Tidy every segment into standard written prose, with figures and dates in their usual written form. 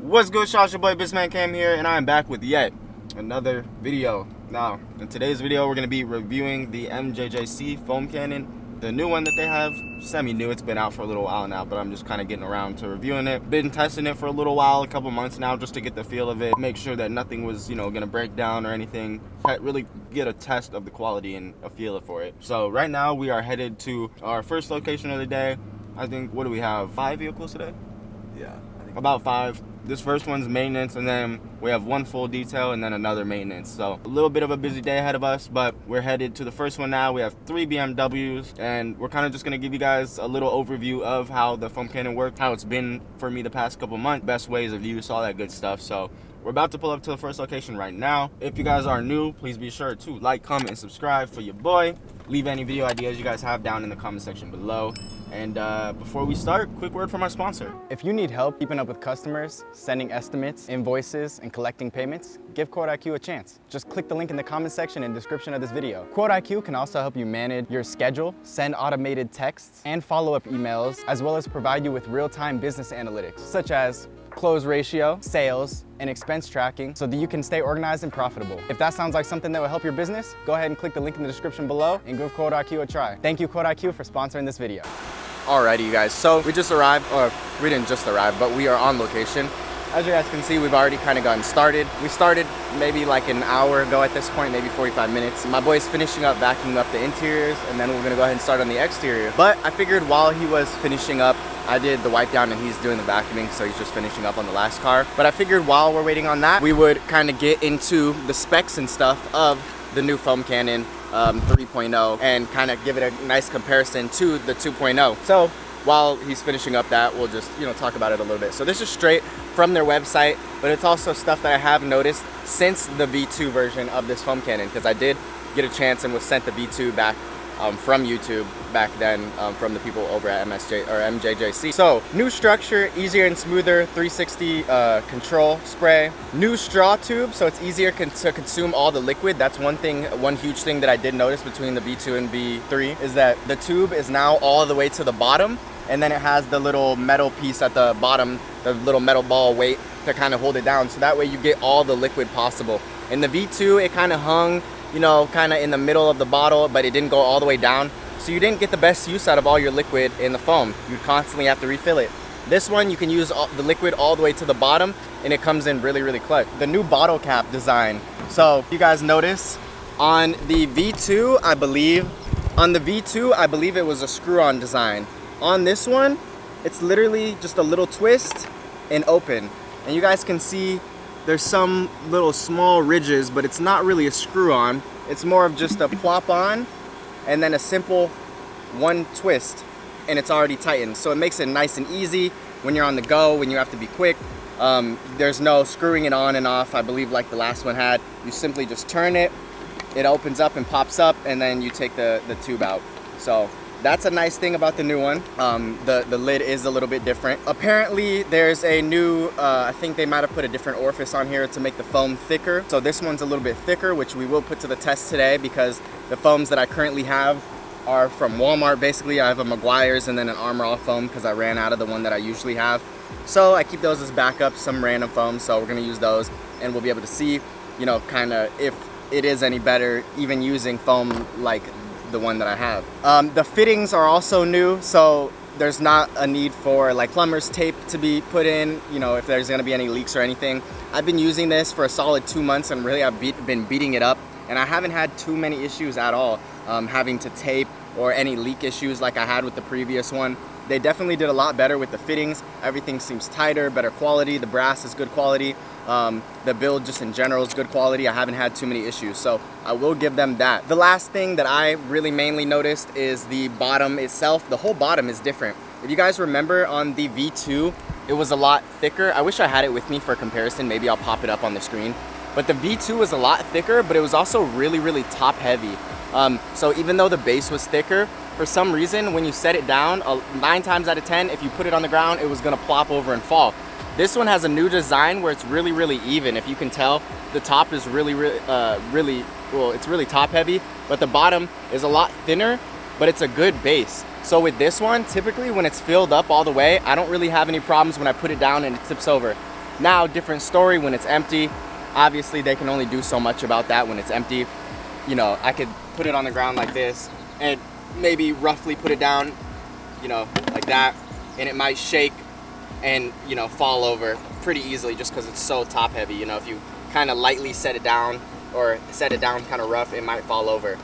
What's good, y'all? Your boy 𝗤𝘂cie𝗁𝗲 here, and I am back with yet another video. Now, in today's video, we're going to be reviewing the MJJC foam cannon, the new one that they have, semi-new. It's been out for a little while now, but I'm just kind of getting around to reviewing it. Been testing it for a little while, a couple months now, just to get the feel of it, make sure that nothing was, going to break down or anything. Really get a test of the quality and a feel for it. So right now, we are headed to our first location of the day. I think, what do we have, 5 vehicles today? Yeah. About 5. This first one's maintenance, and then we have one full detail and then another maintenance. So a little bit of a busy day ahead of us, but we're headed to the first one now. We have 3 BMWs, and we're kind of just gonna give you guys a little overview of how the foam cannon works, how it's been for me the past couple months, best ways of use, all that good stuff. So we're about to pull up to the first location right now. If you guys are new, please be sure to like, comment, and subscribe for your boy. Leave any video ideas you guys have down in the comment section below. And before we start, quick word from our sponsor. If you need help keeping up with customers, sending estimates, invoices, and collecting payments, give 𝗤𝘂cie𝗁𝗲 a chance. Just click the link in the comment section and description of this video. 𝗤𝘂𝘁𝗁𝗲 can also help you manage your schedule, send automated texts, and follow-up emails, as well as provide you with real-time business analytics, such as close ratio, sales, and expense tracking so that you can stay organized and profitable. If that sounds like something that will help your business, go ahead and click the link in the description below and give 𝗤𝘂𝘁𝗁𝗲 a try. Thank you, 𝗤𝘂𝘁𝗁𝗲, for sponsoring this video. Alrighty, you guys, so we just arrived, or we didn't just arrive, but we are on location. As you guys can see, we've already kind of gotten started. We started maybe like an hour ago at this point, maybe 45 minutes. My boy's finishing up vacuuming up the interiors, and then we're gonna go ahead and start on the exterior. But I figured while he was finishing up, I did the wipe down and he's doing the vacuuming, so he's just finishing up on the last car. But I figured while we're waiting on that, we would kind of get into the specs and stuff of the new foam cannon 3.0 and kind of give it a nice comparison to the 2.0. So while he's finishing up that, we'll just talk about it a little bit. So this is straight from their website, but it's also stuff that I have noticed since the V2 version of this foam cannon, because I did get a chance and was sent the V2 back from YouTube back then, from the people over at MJJC. So new structure, easier and smoother 360 control spray, new straw tube, so it's easier to consume all the liquid. That's one huge thing that I did notice between the V2 and V3 is that the tube is now all the way to the bottom, and then it has the little metal piece at the bottom, the little metal ball weight to kind of hold it down, so that way you get all the liquid possible. In the V2, it kind of hung kind of in the middle of the bottle, but it didn't go all the way down, so you didn't get the best use out of all your liquid in the foam. You constantly have to refill it. This one, you can use the liquid all the way to the bottom, and it comes in really, really clutch. The new bottle cap design. So you guys notice on the V2, I believe it was a screw-on design. On this one, it's literally just a little twist and open, and you guys can see there's some little small ridges, but it's not really a screw-on. It's more of just a plop on and then a simple one twist, and it's already tightened. So it makes it nice and easy when you're on the go, when you have to be quick. There's no screwing it on and off, I believe, like the last one had. You simply just turn it, it opens up and pops up, and then you take the tube out. So that's a nice thing about the new one. The lid is a little bit different. Apparently there's a new, I think they might have put a different orifice on here to make the foam thicker. So this one's a little bit thicker, which we will put to the test today, because the foams that I currently have are from Walmart. Basically, I have a Meguiar's and then an Armor All foam because I ran out of the one that I usually have. So I keep those as backup, some random foams. So we're gonna use those, and we'll be able to see, kind of if it is any better, even using foam like the one that I have. The fittings are also new, so there's not a need for like plumber's tape to be put in, if there's gonna be any leaks or anything. I've been using this for a solid 2 months, and really I've been beating it up, and I haven't had too many issues at all, having to tape or any leak issues like I had with the previous one. They definitely did a lot better with the fittings. Everything seems tighter, better quality. The brass is good quality. The build just in general is good quality. I haven't had too many issues, so I will give them that. The last thing that I really mainly noticed is the bottom itself. The whole bottom is different. If you guys remember on the V2, it was a lot thicker. I wish I had it with me for comparison. Maybe I'll pop it up on the screen. But the V2 was a lot thicker, but it was also really, really top heavy. So even though the base was thicker, for some reason, when you set it down, 9 times out of 10, if you put it on the ground, it was gonna plop over and fall. This one has a new design where it's really, really even. If you can tell, the top is really top heavy, but the bottom is a lot thinner, but it's a good base. So with this one, typically when it's filled up all the way, I don't really have any problems when I put it down and it tips over. Now, different story when it's empty. Obviously, they can only do so much about that when it's empty. You know, I could put it on the ground like this and maybe roughly put it down, you know, like that, and it might shake and, you know, fall over pretty easily just because it's so top heavy. You know, if you kind of lightly set it down or set it down kind of rough, it might fall over.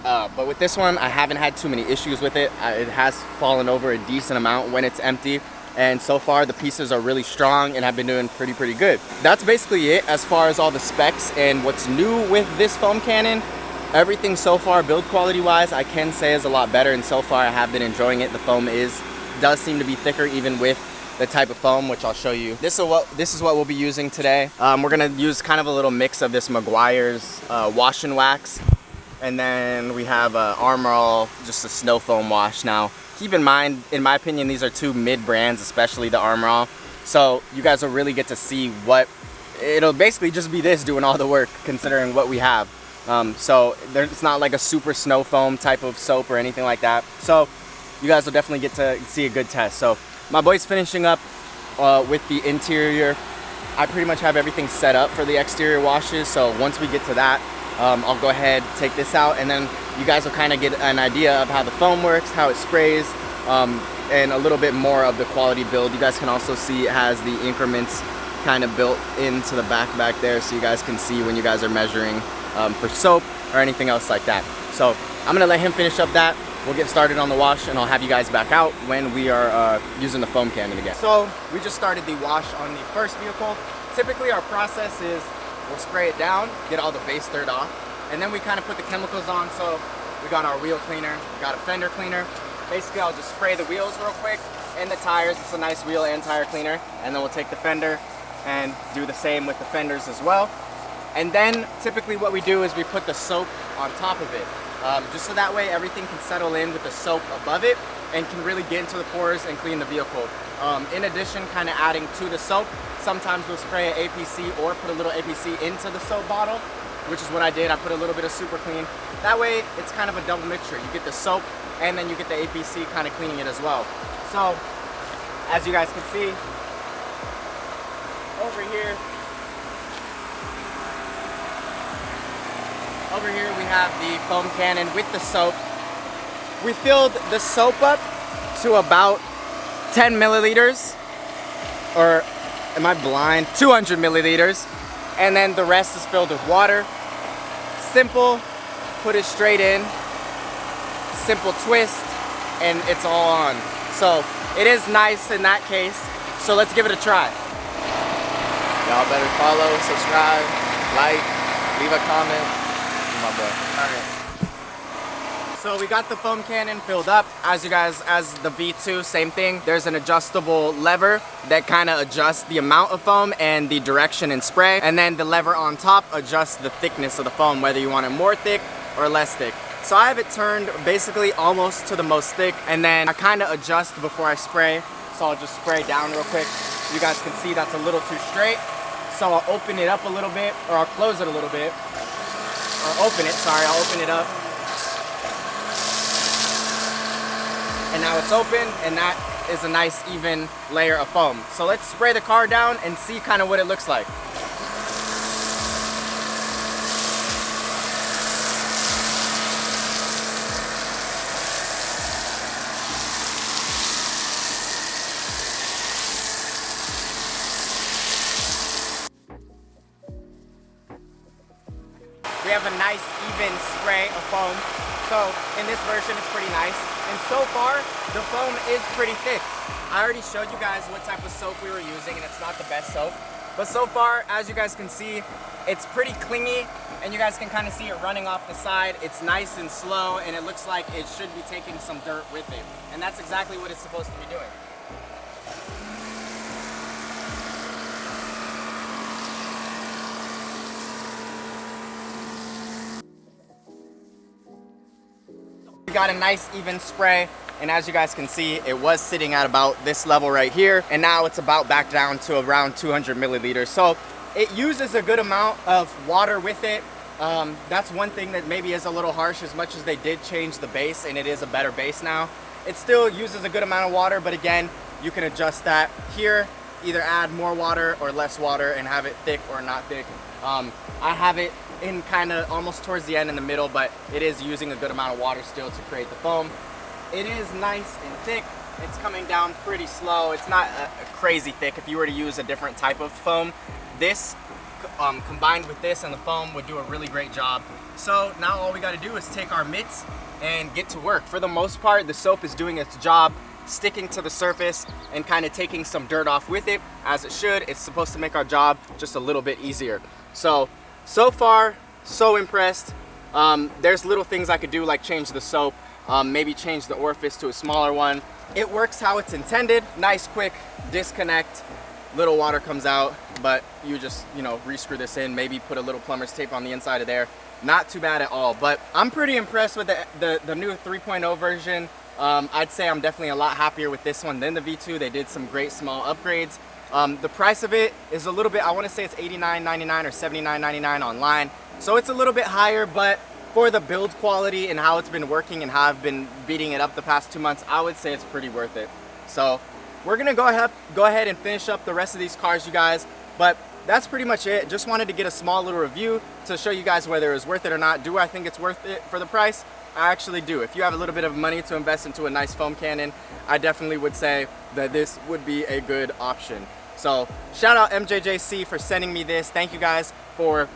But with this one, I haven't had too many issues with it. It has fallen over a decent amount when it's empty. And so far the pieces are really strong and have been doing pretty good. That's basically it as far as all the specs and what's new with this foam cannon. Everything so far build quality wise I can say is a lot better, and so far I have been enjoying it. The foam does seem to be thicker even with the type of foam, which I'll show you. This is what we'll be using today. We're gonna use kind of a little mix of this Meguiar's wash and wax, and then we have Armor All, just a snow foam wash. Now keep in mind, in my opinion, these are two mid brands, especially the Armor All. So you guys will really get to see what, it'll basically just be this doing all the work considering what we have. So it's not like a super snow foam type of soap or anything like that. So you guys will definitely get to see a good test. So my boy's finishing up with the interior. I pretty much have everything set up for the exterior washes. So once we get to that, I'll go ahead, take this out, and then you guys will kind of get an idea of how the foam works, how it sprays, and a little bit more of the quality build. You guys can also see it has the increments kind of built into the back there, so you guys can see when you guys are measuring for soap or anything else like that. So I'm gonna let him finish up that. We'll get started on the wash, and I'll have you guys back out when we are using the foam cannon again. So we just started the wash on the first vehicle. Typically our process is we'll spray it down, get all the base dirt off, and then we kind of put the chemicals on. So we got our wheel cleaner, got a fender cleaner. Basically I'll just spray the wheels real quick and the tires. It's a nice wheel and tire cleaner. And then we'll take the fender and do the same with the fenders as well. And then typically what we do is we put the soap on top of it. Just so that way everything can settle in with the soap above it and can really get into the pores and clean the vehicle. In addition, kind of adding to the soap, sometimes we'll spray an APC or put a little APC into the soap bottle, which is what I did. I put a little bit of Super Clean. That way it's kind of a double mixture. You get the soap and then you get the APC kind of cleaning it as well. So as you guys can see, over here we have the foam cannon with the soap. We filled the soap up to about 10 milliliters, or am I blind? 200 milliliters. And then the rest is filled with water. Simple, put it straight in, simple twist, and it's all on. So it is nice in that case. So let's give it a try. Y'all better follow, subscribe, like, leave a comment. My boy. All right. So we got the foam cannon filled up. As the V2, same thing. There's an adjustable lever that kind of adjusts the amount of foam and the direction and spray. And then the lever on top adjusts the thickness of the foam, whether you want it more thick or less thick. So I have it turned basically almost to the most thick, and then I kind of adjust before I spray. So I'll just spray down real quick. You guys can see that's a little too straight. So I'll open it up a little bit, or I'll close it a little bit. Or open it, sorry, I'll open it up. And now it's open, and that is a nice even layer of foam. So let's spray the car down and see kind of what it looks like. We have a nice even spray of foam. So in this version it's pretty nice. And so far the foam is pretty thick. I already showed you guys what type of soap we were using, and it's not the best soap. But so far, as you guys can see, it's pretty clingy, and you guys can kind of see it running off the side. It's nice and slow, and it looks like it should be taking some dirt with it. And that's exactly what it's supposed to be doing. We got a nice even spray, and as you guys can see, it was sitting at about this level right here, and now it's about back down to around 200 milliliters. So it uses a good amount of water with it. That's one thing that maybe is a little harsh. As much as they did change the base and it is a better base now, it still uses a good amount of water, but again, you can adjust that here either add more water or less water and have it thick or not thick. I have it in kind of almost towards the end in the middle, but it is using a good amount of water still to create the foam. It is nice and thick. It's coming down pretty slow. It's not a crazy thick. If you were to use a different type of foam, this combined with this and the foam would do a really great job. So now all we got to do is take our mitts and get to work. For the most part, the soap is doing its job, sticking to the surface and kind of taking some dirt off with it, as it should. It's supposed to make our job just a little bit easier. So far, so impressed. There's little things I could do, like change the soap, maybe change the orifice to a smaller one. It works how it's intended. Nice, quick disconnect. Little water comes out, but you just, you know, re-screw this in, maybe put a little plumber's tape on the inside of there. Not too bad at all, but I'm pretty impressed with the new 3.0 version. I'd say I'm definitely a lot happier with this one than the V2. They did some great small upgrades. The price of it is a little bit, I want to say it's $89.99 or $79.99 online. So it's a little bit higher, but for the build quality and how it's been working and how I've been beating it up the past 2 months, I would say it's pretty worth it. So we're gonna go ahead and finish up the rest of these cars, you guys. But that's pretty much it. Just wanted to get a small little review to show you guys whether it was worth it or not. Do I think it's worth it for the price? I actually do. If you have a little bit of money to invest into a nice foam cannon, I definitely would say that this would be a good option. So shout out MJJC for sending me this. Thank you guys for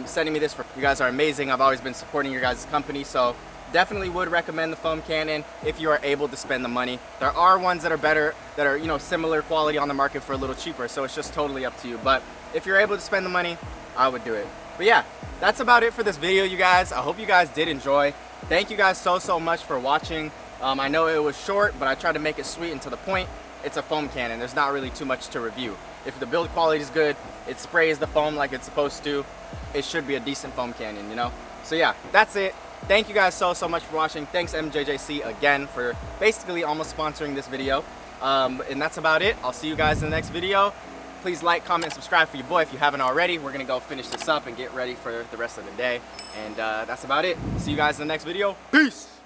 sending me this. You guys are amazing. I've always been supporting your guys' company, so definitely would recommend the foam cannon if you are able to spend the money. There are ones that are better, that are, you know, similar quality on the market for a little cheaper, so it's just totally up to you. But if you're able to spend the money, I would do it. But yeah, that's about it for this video, you guys. I hope you guys did enjoy. Thank you guys so much for watching. I know it was short, but I tried to make it sweet and to the point. It's a foam cannon. There's not really too much to review. If the build quality is good, it sprays the foam like it's supposed to, it should be a decent foam cannon, you know? So yeah, that's it. Thank you guys so much for watching. Thanks MJJC again for basically almost sponsoring this video. And that's about it. I'll see you guys in the next video. Please like, comment, subscribe for your boy if you haven't already. We're gonna go finish this up and get ready for the rest of the day. And that's about it. See you guys in the next video. Peace!